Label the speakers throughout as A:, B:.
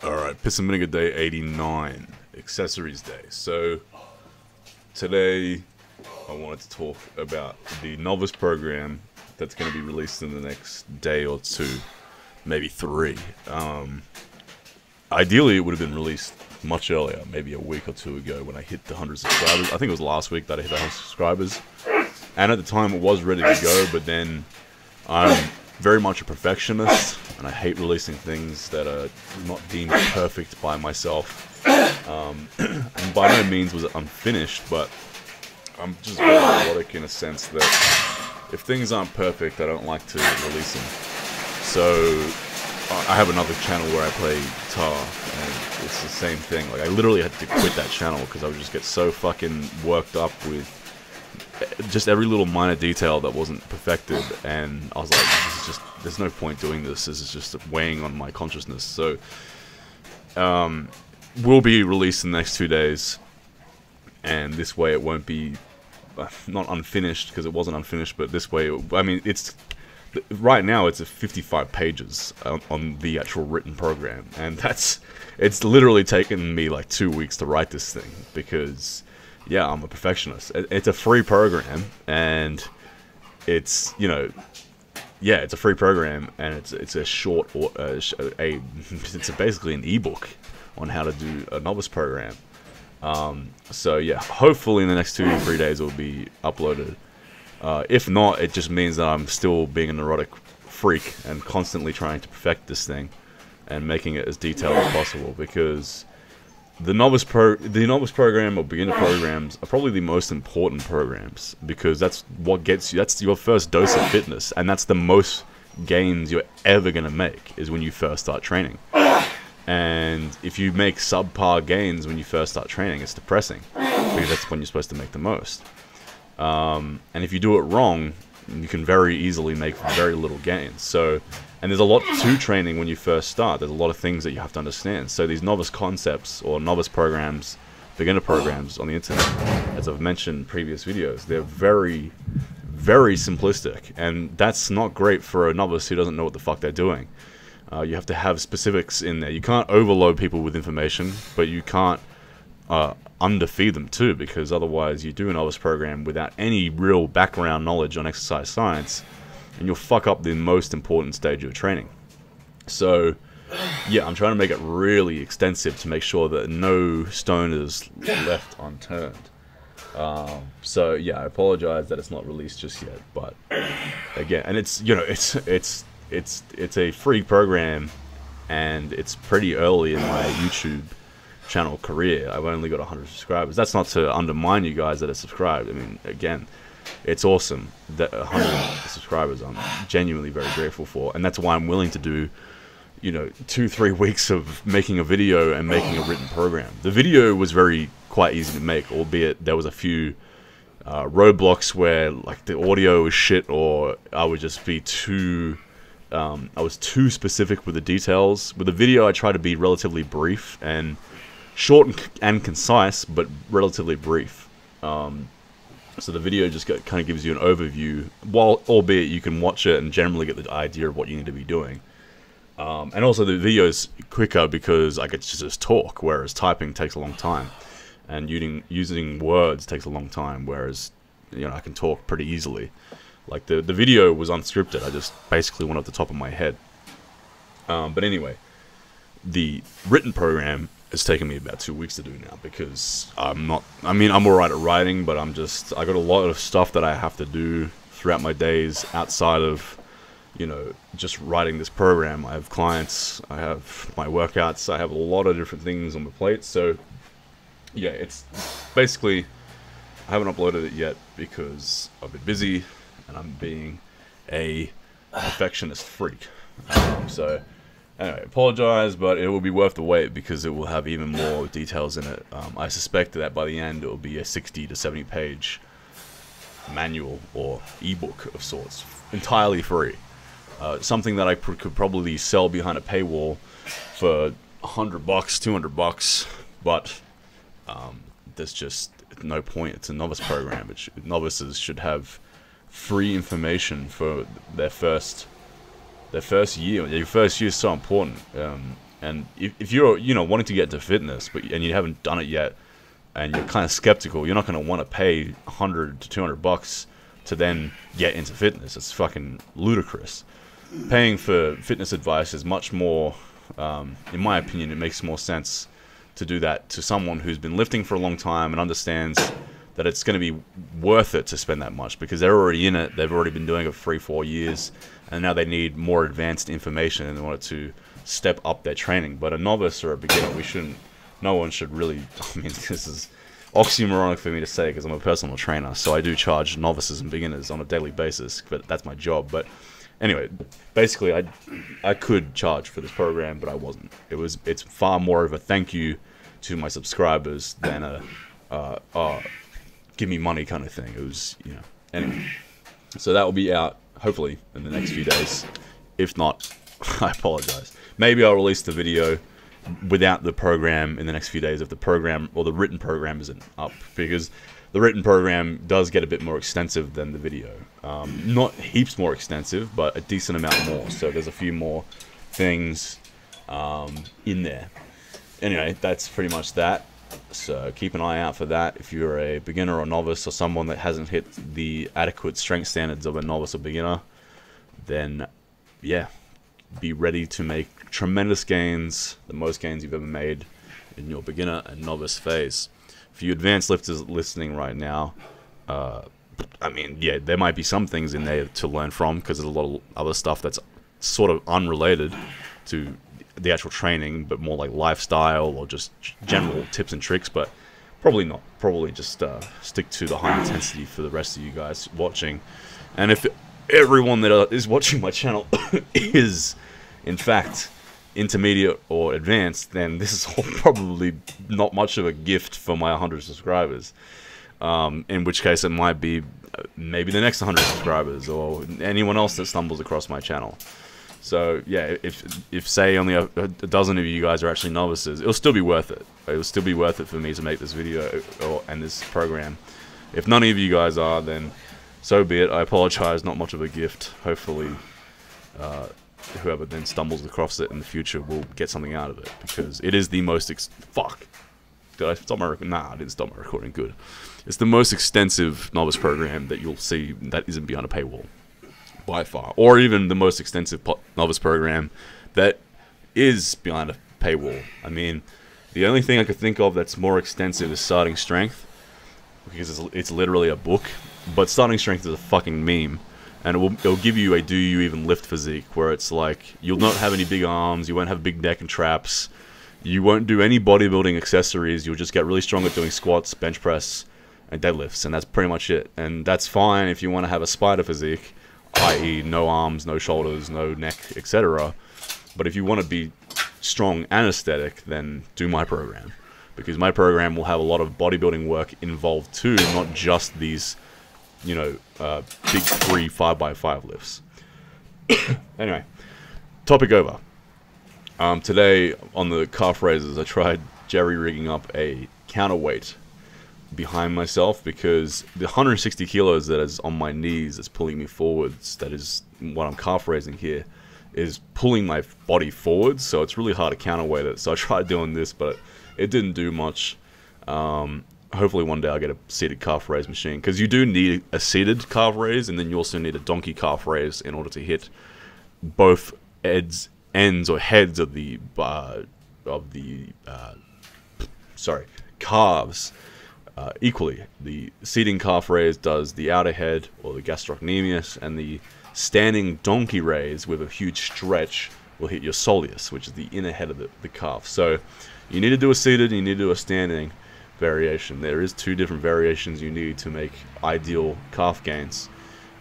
A: Alright, Piss and Vinegar Day 89, Accessories Day. So, today I wanted to talk about the Novice program that's going to be released in the next day or two, maybe three. Ideally, it would have been released much earlier, maybe a week or two ago when I hit the 100 subscribers. I think it was last week that I hit the 100 subscribers. And at the time, it was ready to go, but then I'm very much a perfectionist, and I hate releasing things that are not deemed perfect by myself. And by no means was it unfinished, but I'm just very neurotic in a sense that if things aren't perfect, I don't like to release them. So I have another channel where I play guitar, and it's the same thing. Like, I literally had to quit that channel because I would just get so fucking worked up with just every little minor detail that wasn't perfected, and I was like, this is just, there's no point doing this. This is just weighing on my consciousness. So, will be released in the next 2 days, and this way it won't be not unfinished, because it wasn't unfinished, but this way, I mean, it's right now it's 55 pages on the actual written program, and it's literally taken me like 2 weeks to write this thing, because yeah, I'm a perfectionist. It's a free program, and it's, you know, yeah, it's a free program, and it's a short, it's basically an ebook on how to do a novice program. So yeah, hopefully in the next 2 to 3 days it will be uploaded. If not, it just means that I'm still being a neurotic freak and constantly trying to perfect this thing and making it as detailed as possible, because the novice program or beginner programs are probably the most important programs, because that's what gets you, that's your first dose of fitness, and that's the most gains you're ever going to make, is when you first start training. And if you make subpar gains when you first start training, it's depressing, because that's when you're supposed to make the most. And if you do it wrong, you can very easily make very little gains. So, and there's a lot to training when you first start. There's a lot of things that you have to understand. So these novice concepts, or novice programs, beginner programs on the internet, as I've mentioned in previous videos, they're very, very simplistic. And that's not great for a novice who doesn't know what the fuck they're doing. You have to have specifics in there. You can't overload people with information, but you can't underfeed them too, because otherwise you do a novice program without any real background knowledge on exercise science, and you'll fuck up the most important stage of training. So yeah, I'm trying to make it really extensive to make sure that no stone is left unturned. So yeah, I apologize that it's not released just yet, but again, and it's, you know, it's a free program, and it's pretty early in my YouTube channel career. I've only got 100 subscribers. That's not to undermine you guys that are subscribed. I mean, again, it's awesome that 100 subscribers I'm genuinely very grateful for, and that's why I'm willing to do, you know, 2-3 weeks of making a video and making a written program. The video was quite easy to make, albeit there was a few roadblocks where, like, the audio was shit, or I would just be too I was too specific with the details. With the video, I try to be relatively brief and short and concise, but relatively brief. So the video just kind of gives you an overview, while albeit you can watch it and generally get the idea of what you need to be doing. And also the video is quicker because I get to just talk, whereas typing takes a long time, and using words takes a long time, whereas, you know, I can talk pretty easily. Like, the video was unscripted. I just basically went off the top of my head. But anyway, the written program has taken me about 2 weeks to do now, because I'm alright at writing, but I got a lot of stuff that I have to do throughout my days outside of, you know, just writing this program. I have clients, I have my workouts, I have a lot of different things on my plate. So yeah, it's basically, I haven't uploaded it yet because I've been busy and I'm being a perfectionist freak. So anyway, apologize, but it will be worth the wait, because it will have even more details in it. I suspect that by the end it will be a 60 to 70 page manual or ebook of sorts, entirely free. Something that I could probably sell behind a paywall for $100, $200, but there's just no point. It's a novice program. Novices should have free information for their first year. Your first year is so important, And if you're, you know, wanting to get into fitness, and you haven't done it yet, and you're kind of skeptical, you're not going to want to pay 100 to 200 bucks to then get into fitness. It's fucking ludicrous. Paying for fitness advice is much more, in my opinion, it makes more sense to do that to someone who's been lifting for a long time and understands that it's going to be worth it to spend that much, because they're already in it, they've already been doing it for 3-4 years, and now they need more advanced information in order to step up their training. But a novice or a beginner, no one should really, I mean, this is oxymoronic for me to say because I'm a personal trainer, so I do charge novices and beginners on a daily basis, but that's my job. But anyway, basically I could charge for this program, but I wasn't. It's far more of a thank you to my subscribers than a give me money kind of thing. It was, you know, anyway. So that will be out hopefully in the next few days. If not, I apologize. Maybe I'll release the video without the program in the next few days if the program or the written program isn't up, because the written program does get a bit more extensive than the video. Not heaps more extensive, but a decent amount more. So there's a few more things in there. Anyway, that's pretty much that. So keep an eye out for that. If you're a beginner or novice or someone that hasn't hit the adequate strength standards of a novice or beginner, then yeah, be ready to make tremendous gains, the most gains you've ever made in your beginner and novice phase. For you advanced lifters listening right now, I mean, yeah, there might be some things in there to learn from, because there's a lot of other stuff that's sort of unrelated to the actual training, but more like lifestyle or just general tips and tricks, but probably not. Probably just stick to the high intensity for the rest of you guys watching. And if everyone that is watching my channel is, in fact, intermediate or advanced, then this is all probably not much of a gift for my 100 subscribers. In which case it might be maybe the next 100 subscribers or anyone else that stumbles across my channel. So yeah, if say only a dozen of you guys are actually novices, it'll still be worth it. It'll still be worth it for me to make this video and this program. If none of you guys are, then so be it. I apologize, not much of a gift. Hopefully whoever then stumbles across it in the future will get something out of it, because it is the most fuck. Did I stop my recording? Nah, I didn't stop my recording. Good. It's the most extensive novice program that you'll see that isn't beyond a paywall, by far. Or even the most extensive novice program that is behind a paywall. I mean, the only thing I could think of that's more extensive is Starting Strength, because it's literally a book. But Starting Strength is a fucking meme, and it'll give you a do you even lift physique, where it's like you'll not have any big arms, you won't have big neck and traps, you won't do any bodybuilding accessories, you'll just get really strong at doing squats, bench press, and deadlifts, and that's pretty much it. And that's fine if you want to have a spider physique, i.e. no arms, no shoulders, no neck, etc. But if you want to be strong and aesthetic, then do my program, because my program will have a lot of bodybuilding work involved too, not just these, you know, big 3 5x5 lifts. Anyway, topic over. Today on the calf raises, I tried jerry-rigging up a counterweight behind myself, because the 160 kilos that is on my knees that's pulling me forwards, that is what I'm calf raising here, is pulling my body forwards, so it's really hard to counterweight it. So I tried doing this, but it didn't do much. Hopefully one day I'll get a seated calf raise machine, because you do need a seated calf raise, and then you also need a donkey calf raise in order to hit both ends or heads of the calves equally. The seating calf raise does the outer head, or the gastrocnemius, and the standing donkey raise with a huge stretch will hit your soleus, which is the inner head of the calf. So you need to do a seated and you need to do a standing variation. There is 2 different variations you need to make ideal calf gains,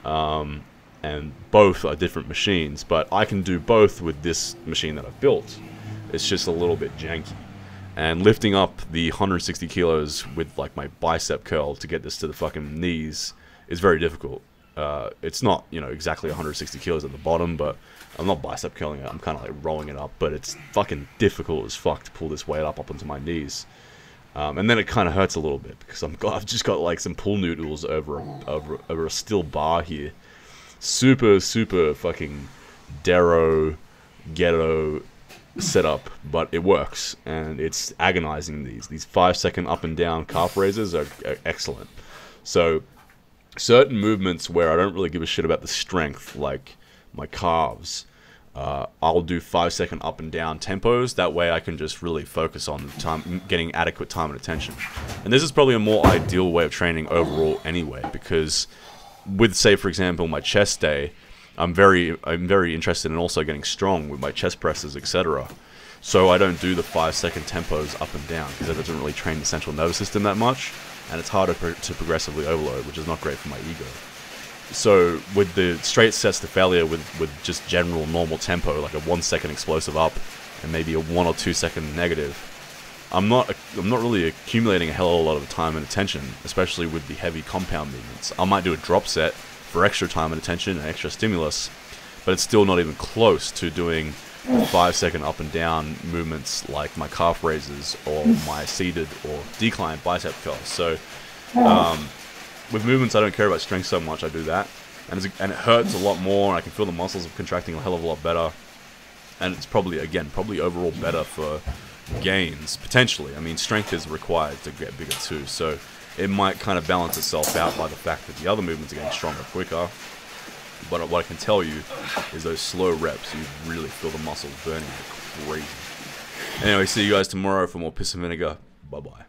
A: and both are different machines, but I can do both with this machine that I've built. It's just a little bit janky, and lifting up the 160 kilos with like my bicep curl to get this to the fucking knees is very difficult. It's not, you know, exactly 160 kilos at the bottom, but I'm not bicep curling it, I'm kind of like rolling it up, but it's fucking difficult as fuck to pull this weight up onto my knees. And then it kind of hurts a little bit, because I've just got like some pool noodles over a steel bar here. Super fucking Darrow, ghetto, setup, but it works, and it's agonizing. These 5-second up and down calf raises are excellent. So certain movements where I don't really give a shit about the strength, like my calves, I'll do 5-second up and down tempos. That way I can just really focus on the time, getting adequate time and attention. And this is probably a more ideal way of training overall anyway, because with, say, for example, my chest day, I'm very interested in also getting strong with my chest presses, etc. So I don't do the 5-second tempos up and down, because that doesn't really train the central nervous system that much, and it's harder to progressively overload, which is not great for my ego. So with the straight sets to failure with just general normal tempo, like a 1-second explosive up and maybe a 1 or 2 second negative, I'm not really accumulating a hell of a lot of time and attention, especially with the heavy compound movements. I might do a drop set for extra time and attention and extra stimulus, but it's still not even close to doing 5-second up and down movements like my calf raises or my seated or declined bicep curls. So with movements I don't care about strength so much, I do that, and it hurts a lot more, and I can feel the muscles contracting a hell of a lot better, and it's probably overall better for gains, potentially. I mean, strength is required to get bigger too, so it might kind of balance itself out by the fact that the other movements are getting stronger quicker. But what I can tell you is those slow reps, you really feel the muscles burning like crazy. Anyway, see you guys tomorrow for more Piss and Vinegar. Bye-bye.